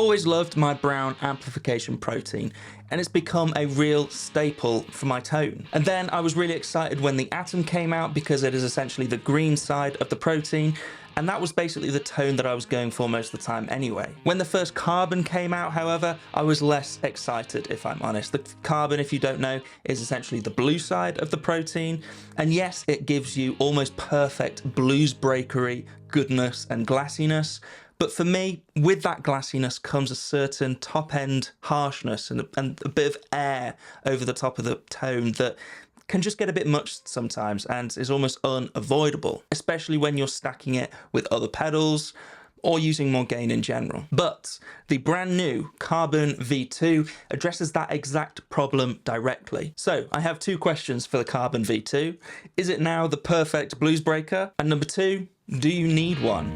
always loved my Browne Amplification protein, and it's become a real staple for my tone. And then I was really excited when the Atom came out because it is essentially the green side of the protein, and that was basically the tone that I was going for most of the time anyway. When the first Carbon came out, however, I was less excited, if I'm honest. The Carbon, if you don't know, is essentially the blue side of the protein, and yes, it gives you almost perfect Bluesbreakery goodness and glassiness, but for me, with that glassiness comes a certain top-end harshness and a bit of air over the top of the tone that can just get a bit much sometimes and is almost unavoidable, especially when you're stacking it with other pedals or using more gain in general. But the brand new Carbon V2 addresses that exact problem directly. So I have two questions for the Carbon V2. Is it now the perfect Bluesbreaker? And number two, do you need one?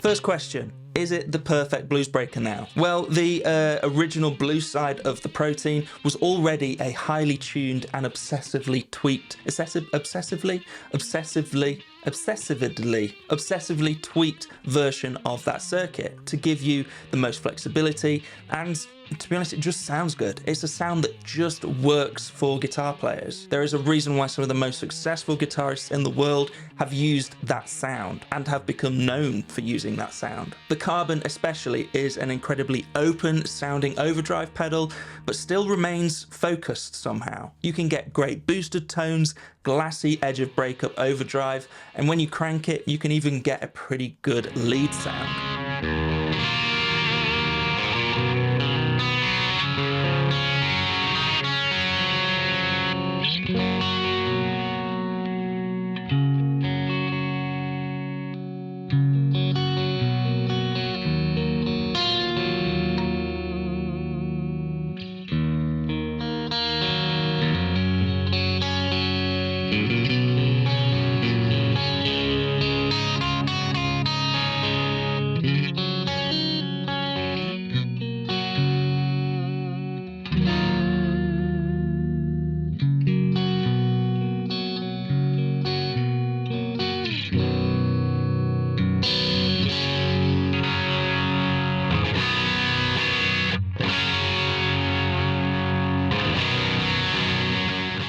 First question, is it the perfect Bluesbreaker now? Well, the original blues side of the protein was already a highly tuned and obsessively tweaked, obsessively tweaked version of that circuit to give you the most flexibility, and to be honest, it just sounds good. It's a sound that just works for guitar players. There is a reason why some of the most successful guitarists in the world have used that sound and have become known for using that sound. The Carbon especially is an incredibly open sounding overdrive pedal, but still remains focused somehow. You can get great boosted tones, glassy edge of breakup overdrive, and when you crank it, you can even get a pretty good lead sound.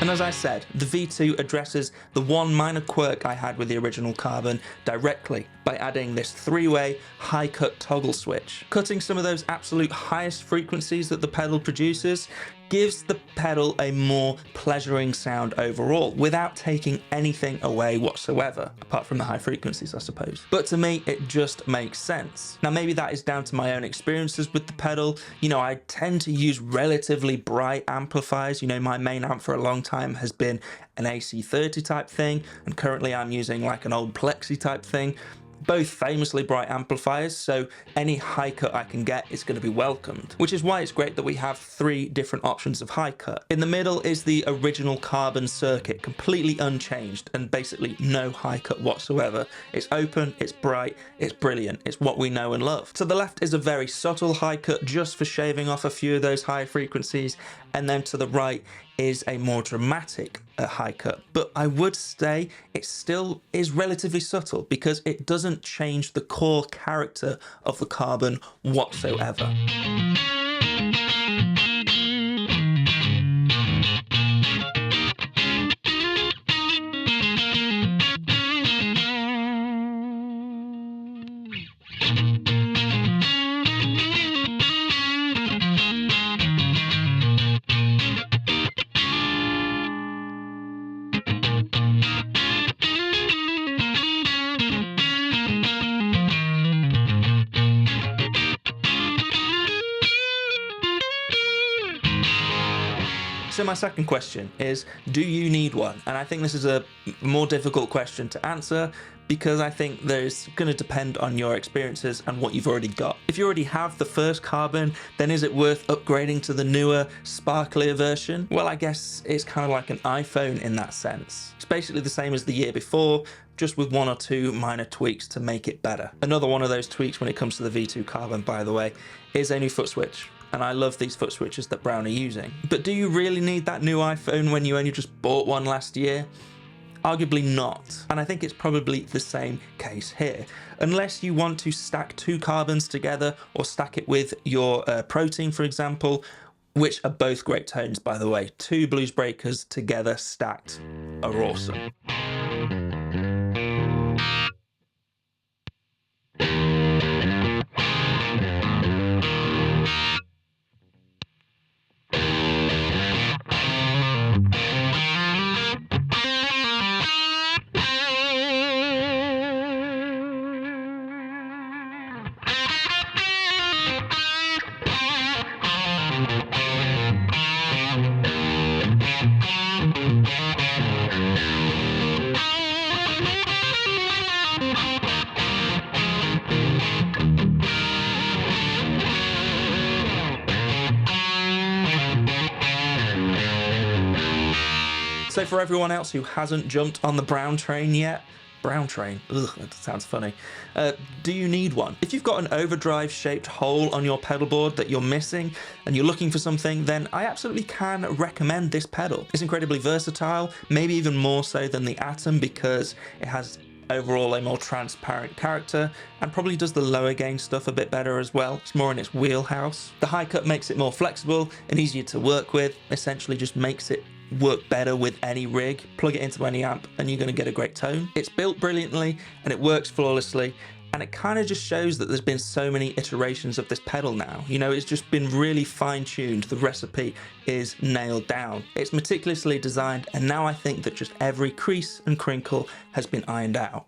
And as I said, the V2 addresses the one minor quirk I had with the original Carbon directly by adding this three-way high-cut toggle switch. Cutting some of those absolute highest frequencies that the pedal produces gives the pedal a more pleasuring sound overall without taking anything away whatsoever, apart from the high frequencies, I suppose. But to me, it just makes sense. Now, maybe that is down to my own experiences with the pedal. You know, I tend to use relatively bright amplifiers. You know, my main amp for a long time has been an AC30 type thing, and currently I'm using like an old Plexi type thing. Both famously bright amplifiers, so any high cut I can get is going to be welcomed, which is why it's great that we have 3 different options of high cut. In the middle is the original carbon circuit, completely unchanged and basically no high cut whatsoever. It's open, it's bright, it's brilliant, it's what we know and love. To the left is a very subtle high cut just for shaving off a few of those high frequencies, and then to the right is a more dramatic high cut, but I would say it still is relatively subtle because it doesn't change the core character of the carbon whatsoever. So my second question is, do you need one? And I think this is a more difficult question to answer because I think there's going to depend on your experiences and what you've already got. If you already have the first carbon, then is it worth upgrading to the newer, sparklier version? Well, I guess it's kind of like an iPhone in that sense. It's basically the same as the year before, just with 1 or 2 minor tweaks to make it better. Another one of those tweaks when it comes to the V2 carbon, by the way, is a new foot switch. And I love these foot switches that Browne are using. But do you really need that new iPhone when you only just bought one last year? Arguably not. And I think it's probably the same case here. Unless you want to stack 2 carbons together or stack it with your protein, for example, which are both great tones, by the way. 2 Bluesbreakers together stacked are awesome. So for everyone else who hasn't jumped on the Browne train yet, Browne train, ugh, that sounds funny. Do you need one? If you've got an overdrive shaped hole on your pedal board that you're missing and you're looking for something, then I absolutely can recommend this pedal. It's incredibly versatile, maybe even more so than the Atom because it has overall a more transparent character and probably does the lower gain stuff a bit better as well. It's more in its wheelhouse. The high cut makes it more flexible and easier to work with, essentially just makes it work better with any rig. Plug it into any amp and you're going to get a great tone. It's built brilliantly and it works flawlessly, and it kind of just shows that there's been so many iterations of this pedal now. You know, it's just been really fine-tuned. The recipe is nailed down. It's meticulously designed, and now I think that just every crease and crinkle has been ironed out.